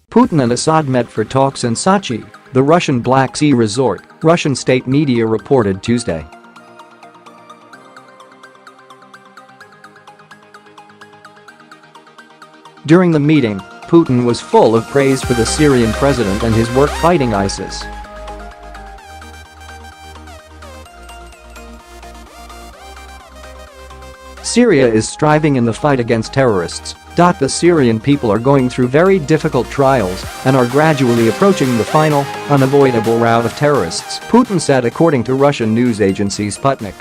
Putin and Assad met for talks in Sochi, the Russian Black Sea resort, Russian state media reported Tuesday. During the meeting, Putin was full of praise for the Syrian president and his work fighting ISIS. Syria is striving in the fight against terrorists. The Syrian people are going through very difficult trials and are gradually approaching the final, unavoidable rout of terrorists, Putin said according to Russian news agency Sputnik.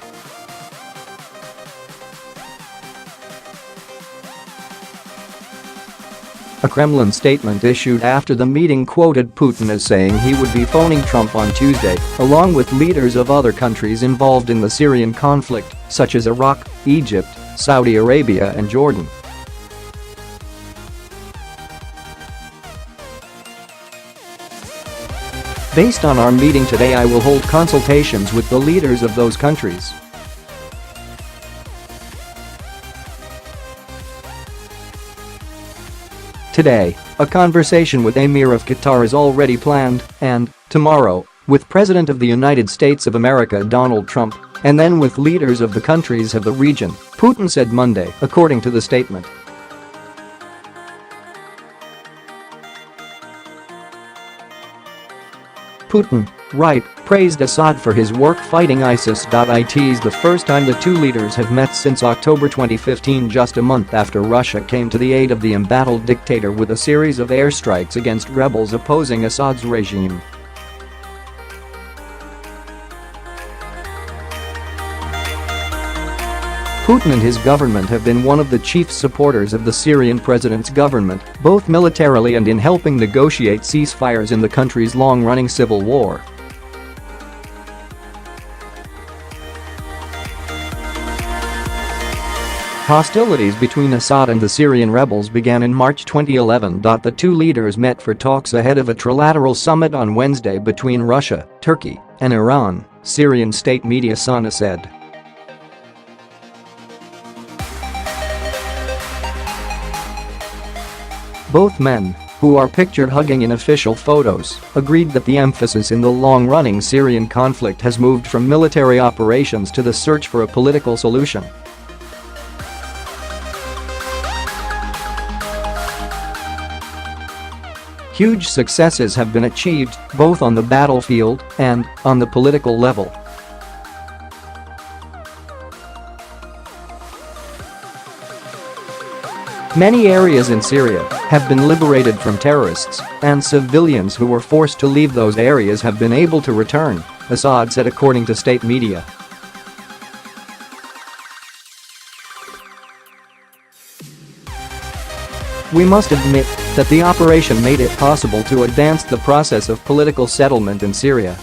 A Kremlin statement issued after the meeting quoted Putin as saying he would be phoning Trump on Tuesday, along with leaders of other countries involved in the Syrian conflict, such as Iraq, Egypt, Saudi Arabia and Jordan. Based on our meeting today, I will hold consultations with the leaders of those countries. Today, a conversation with Emir of Qatar is already planned, and, tomorrow, with President of the United States of America Donald Trump, and then with leaders of the countries of the region, Putin said Monday, according to the statement. Putin, right, praised Assad for his work fighting ISIS.It is the first time the two leaders have met since October 2015, just a month after Russia came to the aid of the embattled dictator with a series of airstrikes against rebels opposing Assad's regime. Putin and his government have been one of the chief supporters of the Syrian president's government, both militarily and in helping negotiate ceasefires in the country's long-running civil war. Hostilities between Assad and the Syrian rebels began in March 2011. The two leaders met for talks ahead of a trilateral summit on Wednesday between Russia, Turkey, and Iran, Syrian state media said. Both men, who are pictured hugging in official photos, agreed that the emphasis in the long-running Syrian conflict has moved from military operations to the search for a political solution. Huge successes have been achieved, both on the battlefield and on the political level. Many areas in Syria have been liberated from terrorists, and civilians who were forced to leave those areas have been able to return, Assad said according to state media. We must admit that the operation made it possible to advance the process of political settlement in Syria.